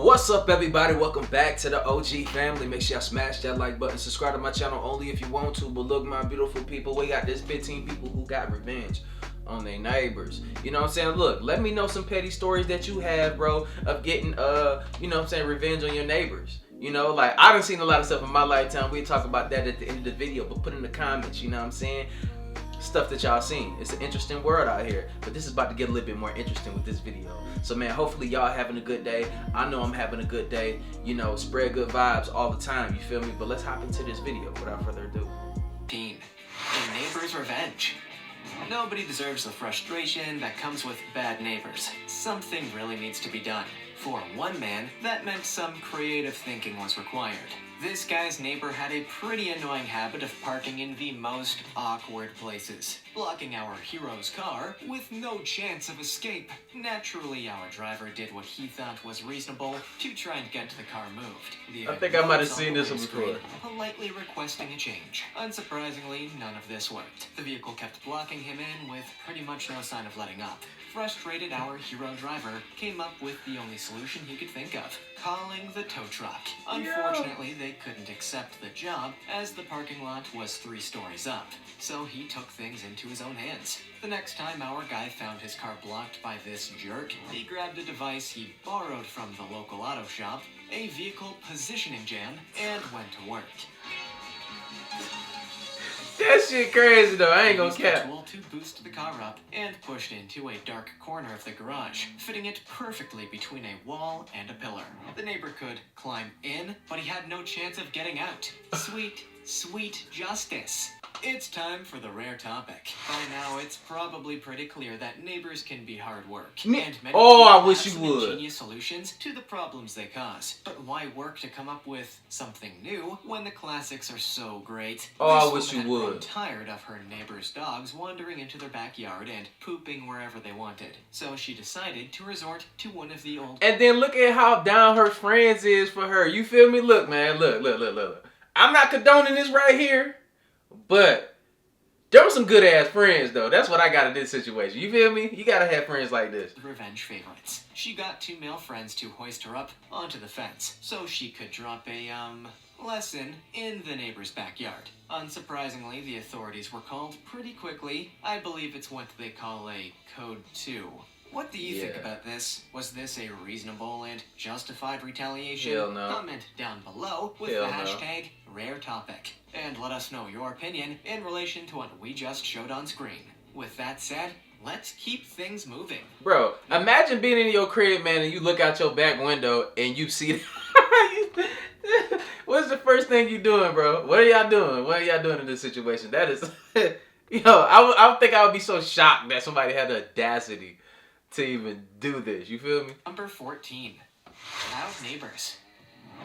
What's up, everybody? Welcome back to the OG family. Make sure y'all smash that like button. Subscribe to my channel only if you want to. But look, my beautiful people, we got this 15 people who got revenge on their neighbors. You know what I'm saying? Look, let me know some petty stories that you have, bro, of getting, revenge on your neighbors. You know, like, I done seen a lot of stuff in my lifetime. We'll talk about that at the end of the video. But put in the comments, you know what I'm saying? Stuff that y'all seen. It's an interesting world out here, but this is about to get a little bit more interesting with this video. So man, hopefully y'all having a good day. I know I'm having a good day. You know, spread good vibes all the time, you feel me? But let's hop into this video without further ado. A neighbor's revenge. Nobody deserves the frustration that comes with bad neighbors. Something really needs to be done. For one man, that meant some creative thinking was required. This guy's neighbor had a pretty annoying habit of parking in the most awkward places, blocking our hero's car with no chance of escape. Naturally, our driver did what he thought was reasonable to try and get the car moved. I think I might have seen this one before. Politely requesting a change. Unsurprisingly, none of this worked. The vehicle kept blocking him in with pretty much no sign of letting up. Frustrated, our hero driver came up with the only solution he could think of: calling the tow truck. Unfortunately, they couldn't accept the job as the parking lot was 3 stories up, so he took things into his own hands. The next time our guy found his car blocked by this jerk, he grabbed a device he borrowed from the local auto shop, a vehicle positioning jam, and went to work. That shit crazy though, I ain't gonna cap. Tool to boost the car up and pushed into a dark corner of the garage, fitting it perfectly between a wall and a pillar. The neighbor could climb in, but he had no chance of getting out. Sweet, sweet justice. It's time for the rare topic. By now, it's probably pretty clear that neighbors can be hard work. And many I wish you have would. ingenious solutions to the problems they cause. But why work to come up with something new when the classics are so great? I wish you woman had grown would. tired of her neighbor's dogs wandering into their backyard and pooping wherever they wanted. So she decided to resort to one of the old... And then look at how down her friends is for her. You feel me? Look, man. Look. I'm not condoning this right here, but there were some good ass friends though. That's what I got in this situation. You feel me? You gotta have friends like this. Revenge favorites. She got 2 male friends to hoist her up onto the fence so she could drop a, lesson in the neighbor's backyard. Unsurprisingly, the authorities were called pretty quickly. I believe it's what they call a Code 2. What do you think about this? Was this a reasonable and justified retaliation? Hell no. Comment down below with the hashtag #RareTopic. And let us know your opinion in relation to what we just showed on screen. With that said, let's keep things moving. Bro, imagine being in your crib, man, and you look out your back window and you see... What's the first thing you doing, bro? What are y'all doing? What are y'all doing in this situation? That is... I would think I would be so shocked that somebody had the audacity to even do this. You feel me? Number 14. Loud neighbors.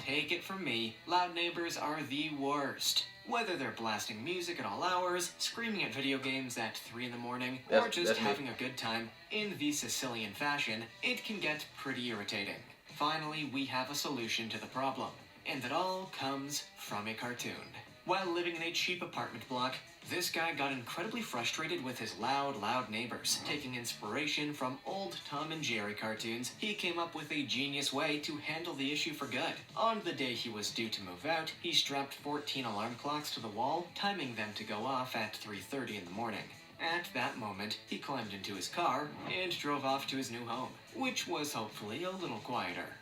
Take it from me, loud neighbors are the worst. Whether they're blasting music at all hours, screaming at video games at 3 in the morning, or just having a good time in the Sicilian fashion, it can get pretty irritating. Finally, we have a solution to the problem, and it all comes from a cartoon. While living in a cheap apartment block, this guy got incredibly frustrated with his loud neighbors. Taking inspiration from old Tom and Jerry cartoons, he came up with a genius way to handle the issue for good. On the day he was due to move out, he strapped 14 alarm clocks to the wall, timing them to go off at 3:30 in the morning. At that moment, he climbed into his car and drove off to his new home, which was hopefully a little quieter.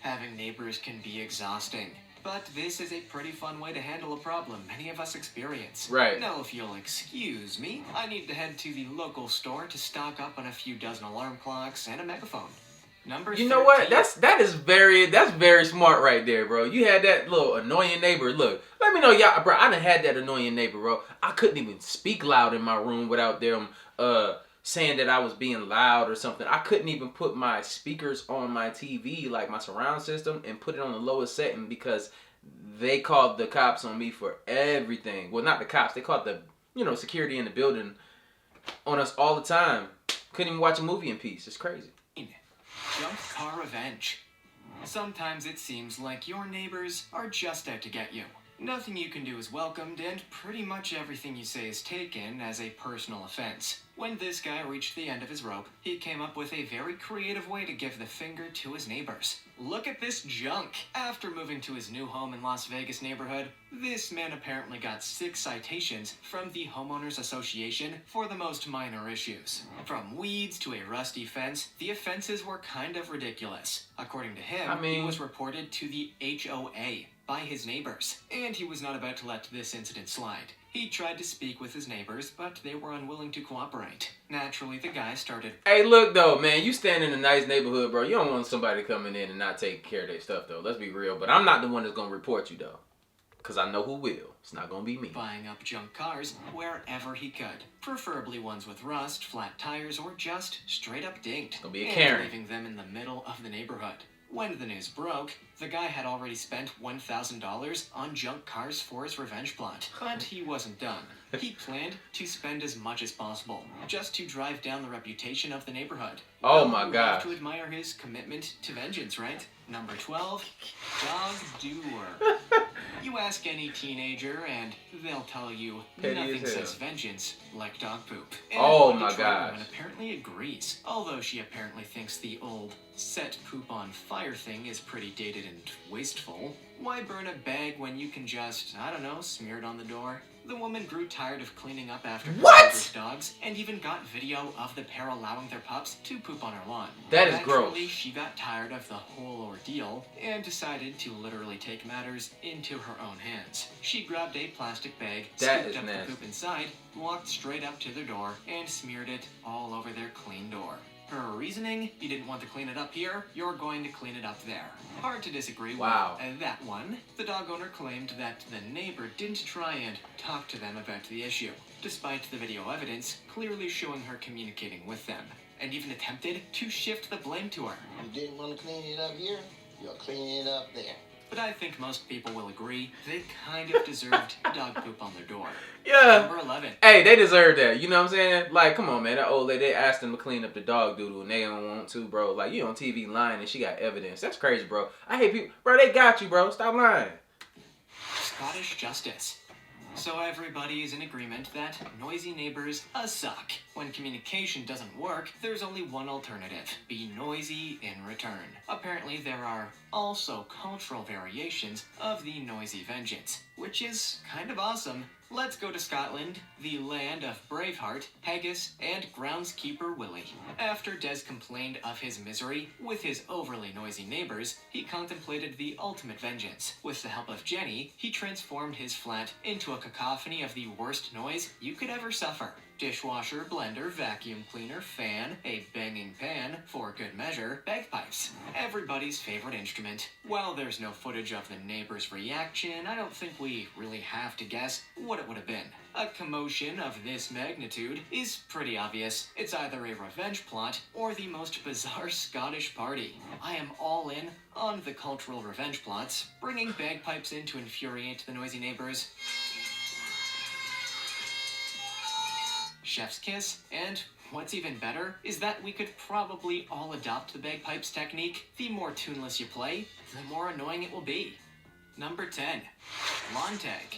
Having neighbors can be exhausting, but this is a pretty fun way to handle a problem many of us experience. Right. Now, if you'll excuse me, I need to head to the local store to stock up on a few dozen alarm clocks and a megaphone. Number 13. You know what? That's very smart right there, bro. You had that little annoying neighbor. Look, let me know, y'all, bro. I done had that annoying neighbor, bro. I couldn't even speak loud in my room without them saying that I was being loud or something. I couldn't even put my speakers on my TV, like my surround system, and put it on the lowest setting because they called the cops on me for everything. Well, not the cops. They called the, security in the building on us all the time. Couldn't even watch a movie in peace. It's crazy. Jump car revenge. Sometimes it seems like your neighbors are just out to get you. Nothing you can do is welcomed, and pretty much everything you say is taken as a personal offense. When this guy reached the end of his rope, he came up with a very creative way to give the finger to his neighbors. Look at this junk! After moving to his new home in Las Vegas neighborhood, this man apparently got 6 citations from the Homeowners Association for the most minor issues. From weeds to a rusty fence, the offenses were kind of ridiculous. According to him, he was reported to the HOA by his neighbors, and he was not about to let this incident slide. He tried to speak with his neighbors, but they were unwilling to cooperate. Naturally, the guy started... Hey, look, though, man, you stand in a nice neighborhood, bro. You don't want somebody coming in and not taking care of their stuff, though. Let's be real. But I'm not the one that's going to report you, though. Because I know who will. It's not going to be me. Buying up junk cars wherever he could. Preferably ones with rust, flat tires, or just straight up dinked. Gonna be a Karen. Leaving them in the middle of the neighborhood. When the news broke, the guy had already spent $1,000 on junk cars for his revenge plot. But he wasn't done. He planned to spend as much as possible, just to drive down the reputation of the neighborhood. Oh my God. You have to admire his commitment to vengeance, right? Number 12, dog doer. You ask any teenager and they'll tell you nothing says vengeance like dog poop. And oh my gosh. Woman apparently agrees, although she apparently thinks the old set poop on fire thing is pretty dated and wasteful. Why burn a bag when you can just, I don't know, smear it on the door? The woman grew tired of cleaning up after her neighbor's dogs and even got video of the pair allowing their pups to poop on her lawn. That is gross. Naturally, she got tired of the whole ordeal and decided to literally take matters into her own hands. She grabbed a plastic bag, scooped up the poop inside, walked straight up to their door, and smeared it all over their clean door. Her reasoning, you didn't want to clean it up here, you're going to clean it up there. Hard to disagree with that one. The dog owner claimed that the neighbor didn't try and talk to them about the issue, despite the video evidence clearly showing her communicating with them, and even attempted to shift the blame to her. You didn't want to clean it up here, you'll clean it up there. But I think most people will agree they kind of deserved dog poop on their door. Yeah. Number 11. Hey, they deserve that. You know what I'm saying? Like, come on, man. That old lady, they asked them to clean up the dog doodle and they don't want to, bro. Like, you on TV lying and she got evidence. That's crazy, bro. I hate people. Bro, they got you, bro. Stop lying. Scottish justice. So everybody is in agreement that noisy neighbors suck. When communication doesn't work, there's only one alternative. Be noisy in return. Apparently there are also cultural variations of the noisy vengeance, which is kind of awesome. Let's go to Scotland, the land of Braveheart, Haggis, and groundskeeper Willie. After Des complained of his misery with his overly noisy neighbors, he contemplated the ultimate vengeance. With the help of Jenny, he transformed his flat into a cacophony of the worst noise you could ever suffer. Dishwasher, blender, vacuum cleaner, fan, a banging pan, for good measure, bagpipes. Everybody's favorite instrument. While there's no footage of the neighbor's reaction, I don't think we really have to guess what it would have been. A commotion of this magnitude is pretty obvious. It's either a revenge plot or the most bizarre Scottish party. I am all in on the cultural revenge plots, bringing bagpipes in to infuriate the noisy neighbors. Chef's kiss, and what's even better is that we could probably all adopt the bagpipes technique. The more tuneless you play, the more annoying it will be. Number 10. Lawn tag.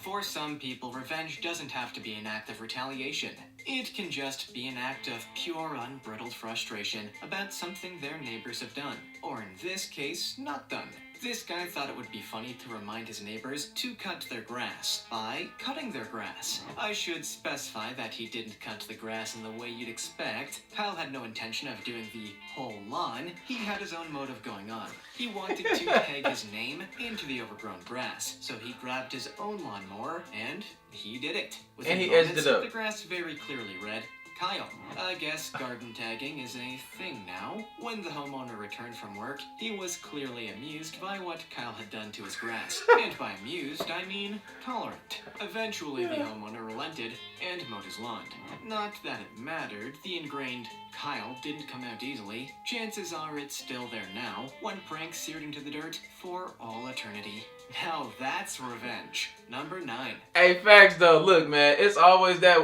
For some people, revenge doesn't have to be an act of retaliation. It can just be an act of pure, unbridled frustration about something their neighbors have done, or in this case, not done. This guy thought it would be funny to remind his neighbors to cut their grass by cutting their grass. I should specify that he didn't cut the grass in the way you'd expect. Kyle had no intention of doing the whole lawn. He had his own motive going on. He wanted to tag his name into the overgrown grass, so he grabbed his own lawnmower and he did it. And he edged it up. The grass very clearly read, Kyle. I guess garden tagging is a thing now. When the homeowner returned from work, he was clearly amused by what Kyle had done to his grass. And by amused, I mean tolerant. Eventually, the homeowner relented and mowed his lawn. Not that it mattered, the ingrained Kyle didn't come out easily. Chances are it's still there now, one prank seared into the dirt for all eternity. Now that's revenge. Number 9. Hey, facts though. Look, man, it's always that.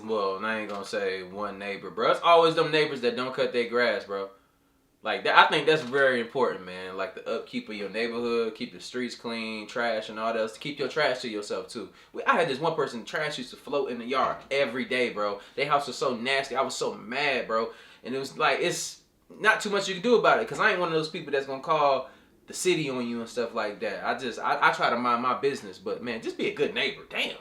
Well, I ain't gonna say one neighbor, bro. It's always them neighbors that don't cut their grass, bro. Like that, I think that's very important, man. Like the upkeep of your neighborhood, keep the streets clean, trash and all that else. Keep your trash to yourself too. I had this one person, trash used to float in the yard every day, bro. Their house was so nasty. I was so mad, bro. And it was like, it's not too much you can do about it, because I ain't one of those people that's gonna call the city on you and stuff like that. I try to mind my business, but man, just be a good neighbor. Damn.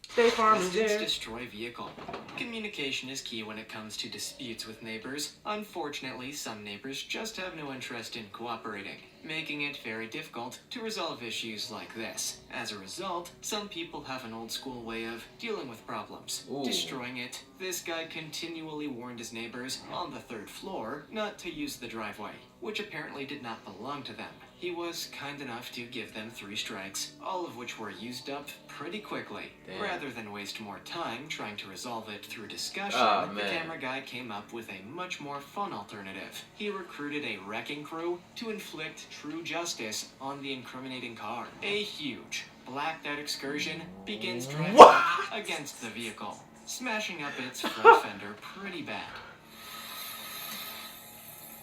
State Farm is there. Destroy vehicle. Communication is key when it comes to disputes with neighbors. Unfortunately, some neighbors just have no interest in cooperating, making it very difficult to resolve issues like this. As a result, some people have an old school way of dealing with problems, destroying it. This guy continually warned his neighbors on the 3rd floor not to use the driveway, which apparently did not belong to them. He was kind enough to give them 3 strikes, all of which were used up pretty quickly. Damn. Rather than waste more time trying to resolve it through discussion, the camera guy came up with a much more fun alternative. He recruited a wrecking crew to inflict true justice on the incriminating car. A huge, blacked-out excursion begins driving against the vehicle, smashing up its front fender pretty bad.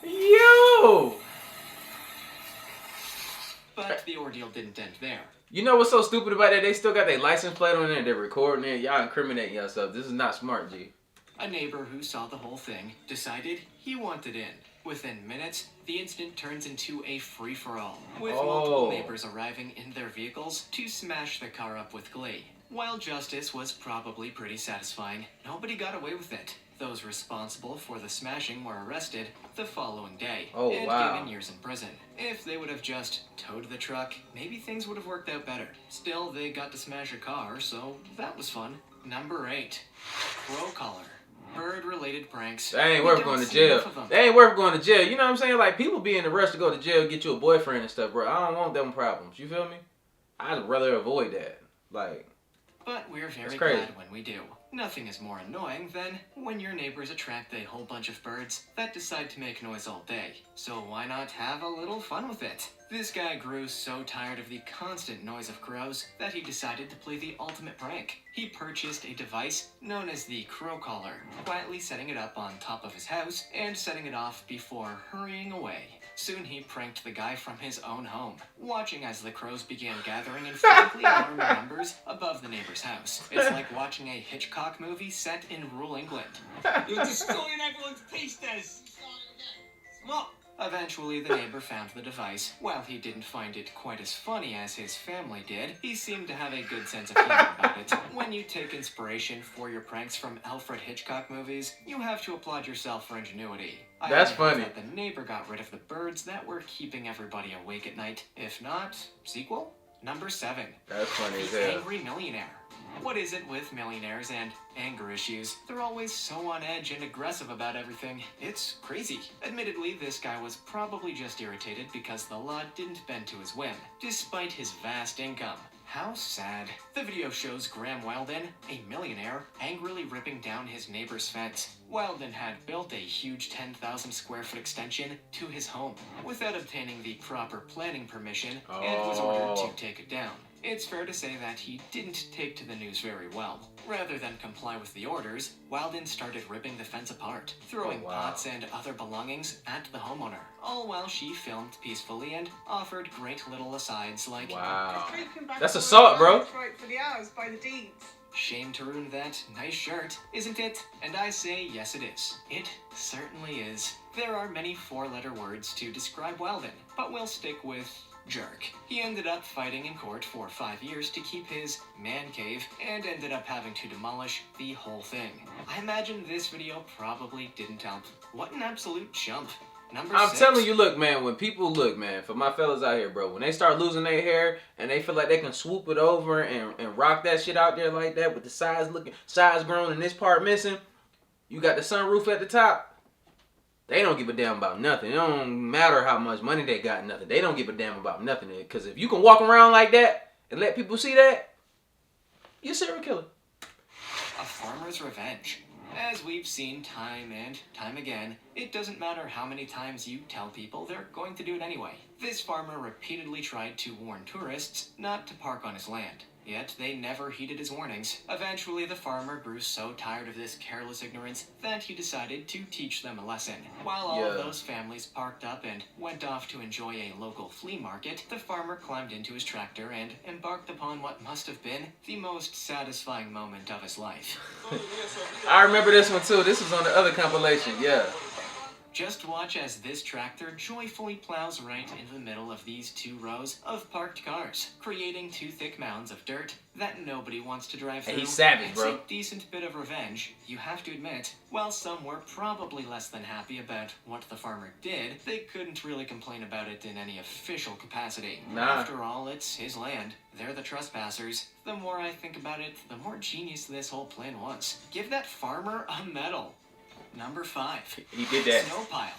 Yo! But the ordeal didn't end there. You know what's so stupid about that? They still got their license plate on there. They're recording it. Y'all incriminating yourself. This is not smart, G. A neighbor who saw the whole thing decided he wanted in. Within minutes, the incident turns into a free-for-all, with multiple neighbors arriving in their vehicles to smash the car up with glee. While justice was probably pretty satisfying, nobody got away with it. Those responsible for the smashing were arrested the following day and given years in prison. If they would have just towed the truck, maybe things would have worked out better. Still, they got to smash a car, so that was fun. Number 8, crow collar. Bird-related pranks. They ain't worth going to jail. They ain't worth going to jail. You know what I'm saying? Like, people be in the rush to go to jail, get you a boyfriend and stuff, bro. I don't want them problems. You feel me? I'd rather avoid that. Like, but we're very glad when we do. Nothing is more annoying than when your neighbors attract a whole bunch of birds that decide to make noise all day. So why not have a little fun with it? This guy grew so tired of the constant noise of crows that he decided to play the ultimate prank. He purchased a device known as the crow collar, quietly setting it up on top of his house and setting it off before hurrying away. Soon he pranked the guy from his own home, watching as the crows began gathering in frankly alarming numbers above the neighbor's house. It's like watching a Hitchcock movie set in rural England. You're destroying everyone's pistas! What? Eventually, the neighbor found the device. While he didn't find it quite as funny as his family did, he seemed to have a good sense of humor about it. When you take inspiration for your pranks from Alfred Hitchcock movies, you have to applaud yourself for ingenuity. That's funny. That the neighbor got rid of the birds that were keeping everybody awake at night. If not, sequel? Number 7. That's funny as The hell. Angry Millionaire. What is it with millionaires and anger issues? They're always so on edge and aggressive about everything. It's crazy. Admittedly, this guy was probably just irritated because the law didn't bend to his whim, despite his vast income. How sad. The video shows Graham Weldon, a millionaire, angrily ripping down his neighbor's fence. Weldon had built a huge 10,000 square foot extension to his home without obtaining the proper planning permission and was ordered to take it down. It's fair to say that he didn't take to the news very well. Rather than comply with the orders, Weldon started ripping the fence apart, throwing pots and other belongings at the homeowner, all while she filmed peacefully and offered great little asides like, That's assault, bro. Right for the hours by the deeds. Shame to ruin that nice shirt, isn't it? And I say yes it is. It certainly is. There are many 4-letter words to describe Weldon, but we'll stick with jerk. He ended up fighting in court for 5 years to keep his man cave and ended up having to demolish the whole thing. I imagine this video probably didn't help. What an absolute chump. Number 6. I'm telling you, look, man, when people look, man, for my fellas out here, bro, when they start losing their hair and they feel like they can swoop it over and rock that shit out there like that with the sides grown and this part missing, you got the sunroof at the top. They don't give a damn about nothing. It don't matter how much money they got, nothing. They don't give a damn about nothing. Because if you can walk around like that and let people see that, you're a serial killer. A farmer's revenge. As we've seen time and time again, it doesn't matter how many times you tell people, they're going to do it anyway. This farmer repeatedly tried to warn tourists not to park on his land. yet they never heeded his warnings. Eventually, the farmer grew so tired of this careless ignorance that he decided to teach them a lesson. While all of those families parked up and went off to enjoy a local flea market, the farmer climbed into his tractor and embarked upon what must have been the most satisfying moment of his life. I remember this one too. This was on the other compilation, yeah. Just watch as this tractor joyfully plows right into the middle of these 2 rows of parked cars, creating 2 thick mounds of dirt that nobody wants to drive through. Hey, he's savage, bro. It's a decent bit of revenge, you have to admit. While some were probably less than happy about what the farmer did, they couldn't really complain about it in any official capacity. Nah. After all, it's his land. They're the trespassers. The more I think about it, the more genius this whole plan was. Give that farmer a medal. Number 5. He did that. Snow pile.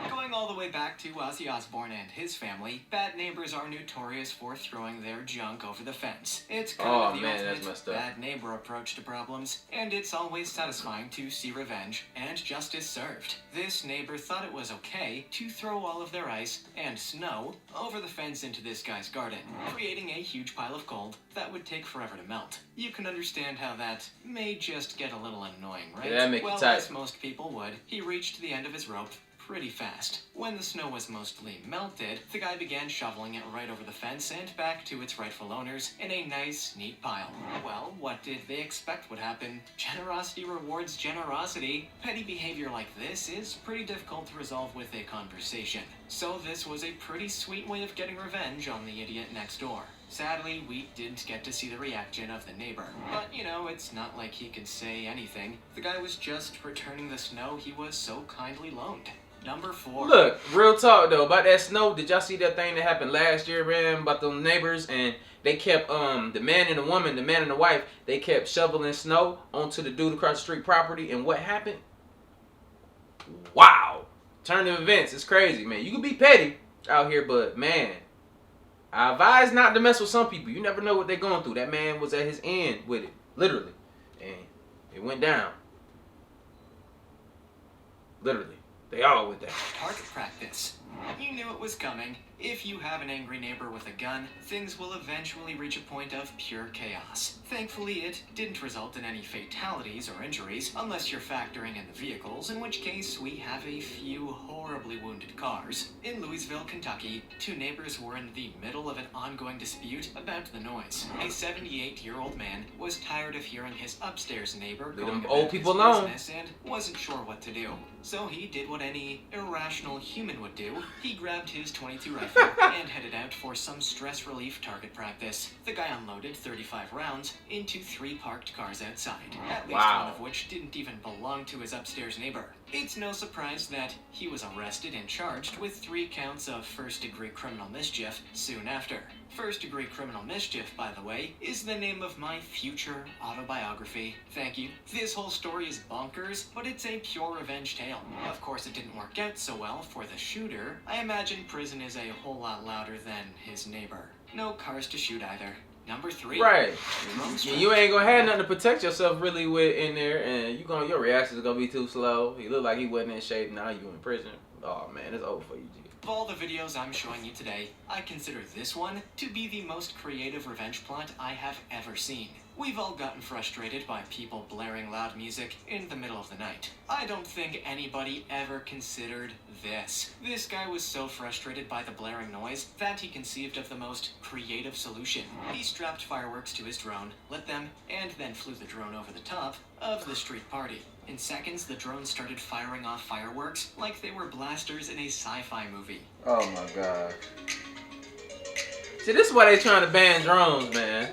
Going all the way back to Ozzy Osbourne and his family, bad neighbors are notorious for throwing their junk over the fence. It's kind of the ultimate bad neighbor approach to problems, and it's always satisfying to see revenge and justice served. This neighbor thought it was okay to throw all of their ice and snow over the fence into this guy's garden, creating a huge pile of cold that would take forever to melt. You can understand how that may just get a little annoying, right? Yeah, that make you well, tight. as most people would, he reached the end of his rope pretty fast. When the snow was mostly melted, the guy began shoveling it right over the fence and back to its rightful owners in a nice, neat pile. Well, what did they expect would happen? Generosity rewards generosity. Petty behavior like this is pretty difficult to resolve with a conversation. So this was a pretty sweet way of getting revenge on the idiot next door. Sadly, we didn't get to see the reaction of the neighbor. But, you know, it's not like he could say anything. The guy was just returning the snow he was so kindly loaned. Number 4. Look, real talk though, about that snow, did y'all see that thing that happened last year, man, about the neighbors? And they kept, the man and the woman, the man and the wife, they kept shoveling snow onto the dude across the street property. And what happened? Wow. Turn of events. It's crazy, man. You can be petty out here, but, man, I advise not to mess with some people. You never know what they're going through. That man was at his end with it, literally. And it went down. Literally. They all went down. Target practice. You knew it was coming. If you have an angry neighbor with a gun, things will eventually reach a point of pure chaos. Thankfully, it didn't result in any fatalities or injuries, unless you're factoring in the vehicles, in which case we have a few horribly wounded cars. In Louisville, Kentucky, 2 neighbors were in the middle of an ongoing dispute about the noise. A 78-year-old man was tired of hearing his upstairs neighbor going about his business and wasn't sure what to do. So he did what any irrational human would do. He grabbed his .22 rifle and headed out for some stress relief target practice. The guy unloaded 35 rounds into 3 parked cars outside, at least one of which didn't even belong to his upstairs neighbor. It's no surprise that he was arrested and charged with 3 counts of first-degree criminal mischief soon after. First-degree criminal mischief, by the way, is the name of my future autobiography. Thank you. This whole story is bonkers, but it's a pure revenge tale. Of course, it didn't work out so well for the shooter. I imagine prison is a whole lot louder than his neighbor. No cars to shoot either. Number 3. Right. You ain't gonna have nothing to protect yourself really with in there, and your reactions are gonna be too slow. He looked like he wasn't in shape. Now you in prison. Oh man, it's over for you, G. Of all the videos I'm showing you today, I consider this one to be the most creative revenge plot I have ever seen. We've all gotten frustrated by people blaring loud music in the middle of the night. I don't think anybody ever considered this. This guy was so frustrated by the blaring noise that he conceived of the most creative solution. He strapped fireworks to his drone, lit them, and then flew the drone over the top of the street party. In seconds, the drone started firing off fireworks like they were blasters in a sci-fi movie. Oh my god. See, this is why they're trying to ban drones, man.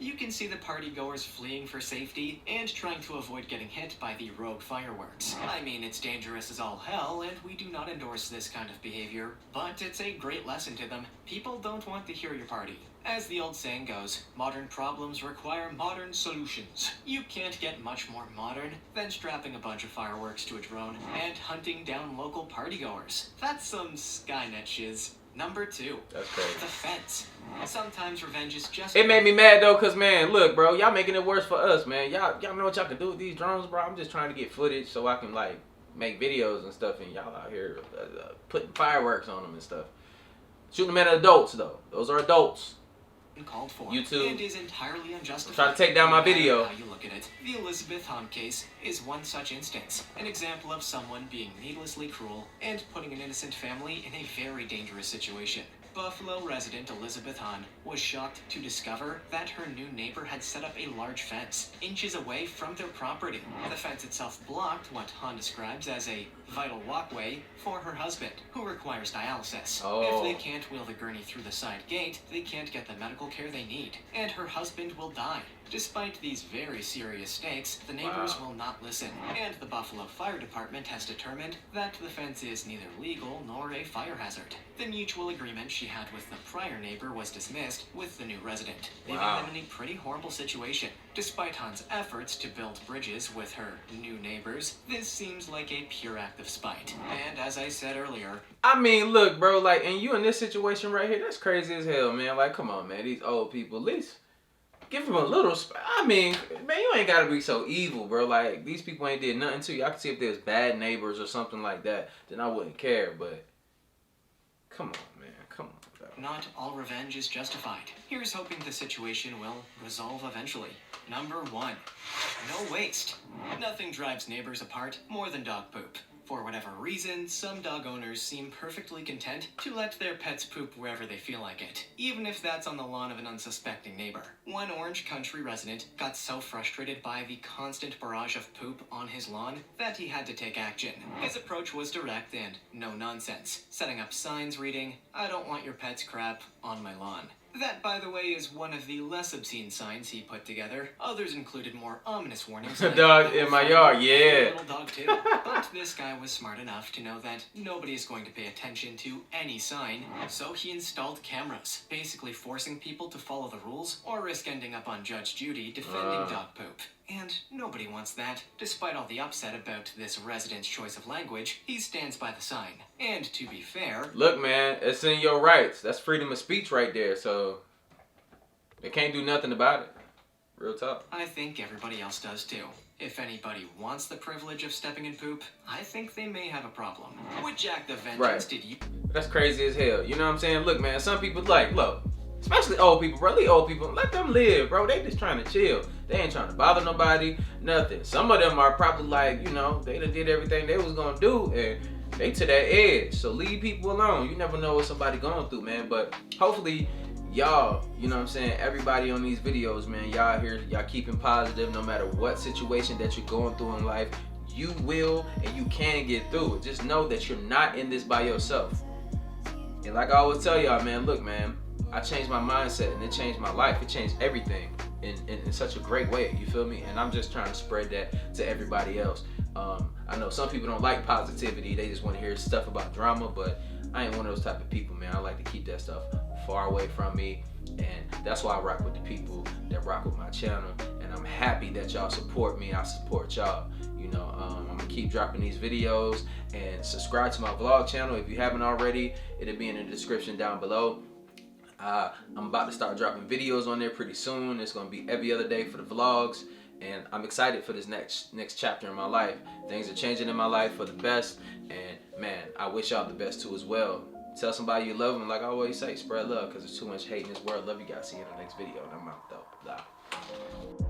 You can see the partygoers fleeing for safety and trying to avoid getting hit by the rogue fireworks. I mean, it's dangerous as all hell, and we do not endorse this kind of behavior, but it's a great lesson to them. People don't want to hear your party. As the old saying goes, modern problems require modern solutions. You can't get much more modern than strapping a bunch of fireworks to a drone and hunting down local partygoers. That's some Skynet shiz. Number 2. That's crazy. The fence. Sometimes revenge is just... It made me mad though, cause man, look, bro, y'all making it worse for us, man. Y'all know what y'all can do with these drones, bro. I'm just trying to get footage so I can like make videos and stuff, and y'all out here putting fireworks on them and stuff. Shooting them at adults though. Those are adults. uncalled for YouTube. and is entirely unjustified. Trying to take down my No matter video. how you look at it, the Elizabeth Hahn case is one such instance, an example of someone being needlessly cruel and putting an innocent family in a very dangerous situation. Buffalo resident Elizabeth Hahn was shocked to discover that her new neighbor had set up a large fence inches away from their property. The fence itself blocked what Hahn describes as a vital walkway for her husband, who requires dialysis. Oh. If they can't wheel the gurney through the side gate, they can't get the medical care they need, and her husband will die. Despite these very serious stakes, the neighbors will not listen, and the Buffalo Fire Department has determined that the fence is neither legal nor a fire hazard. The mutual agreement she had with the prior neighbor was dismissed with the new resident, leaving them in a pretty horrible situation. Despite Hahn's efforts to build bridges with her new neighbors, this seems like a pure act of spite. And as I said earlier, I mean, look, bro, like, and you in this situation right here, that's crazy as hell, man. Like, come on, man, these old people, at least give them a little, I mean, man, you ain't gotta be so evil, bro. Like, these people ain't did nothing to you. I can see if there's bad neighbors or something like that, then I wouldn't care, but come on, man, come on, bro. not all revenge is justified. Here's hoping the situation will resolve eventually. Number 1. No waste. Nothing drives neighbors apart more than dog poop. For whatever reason, some dog owners seem perfectly content to let their pets poop wherever they feel like it, even if that's on the lawn of an unsuspecting neighbor. One Orange Country resident got so frustrated by the constant barrage of poop on his lawn that he had to take action. His approach was direct and no nonsense, setting up signs reading, "I don't want your pet's crap on my lawn." That, by the way, is one of the less obscene signs he put together. Others included more ominous warnings. A dog in my yard, yeah. Little dog too. But this guy was smart enough to know that nobody is going to pay attention to any sign, so he installed cameras, basically forcing people to follow the rules or risk ending up on Judge Judy defending dog poop. And nobody wants that. Despite all the upset about this resident's choice of language, he stands by the sign. And to be fair, Look, man, it's in your rights. That's freedom of speech right there, so they can't do nothing about it. Real talk. I think everybody else does too. If anybody wants the privilege of stepping in poop, I think they may have a problem. Which act of vengeance did you... That's crazy as hell. You know what I'm saying? Look, man, some people look, especially old people, bro. Leave old people, let them live, bro. They just trying to chill. They ain't trying to bother nobody, nothing. Some of them are probably like, you know, they done did everything they was gonna do and they to that edge. So leave people alone. You never know what somebody going through, man. But hopefully y'all, you know what I'm saying, everybody on these videos, man, y'all here, y'all keeping positive no matter what situation that you're going through in life. You will and you can get through it. Just know that you're not in this by yourself. And like I always tell y'all, man, look, man, I changed my mindset and it changed my life. It changed everything in such a great way, you feel me? And I'm just trying to spread that to everybody else. I know some people don't like positivity. They just want to hear stuff about drama, but I ain't one of those type of people, man. I like to keep that stuff far away from me. And that's why I rock with the people that rock with my channel. And I'm happy that y'all support me. I support y'all. You know, I'm gonna keep dropping these videos and subscribe to my vlog channel if you haven't already. It'll be in the description down below. I'm about to start dropping videos on there pretty soon. It's gonna be every other day for the vlogs, and I'm excited for this next chapter in my life. Things are changing in my life for the best, and man, I wish y'all the best too as well. Tell somebody you love them, like I always say, spread love, because there's too much hate in this world. Love you guys. See you in the next video, and I'm out though. Bye.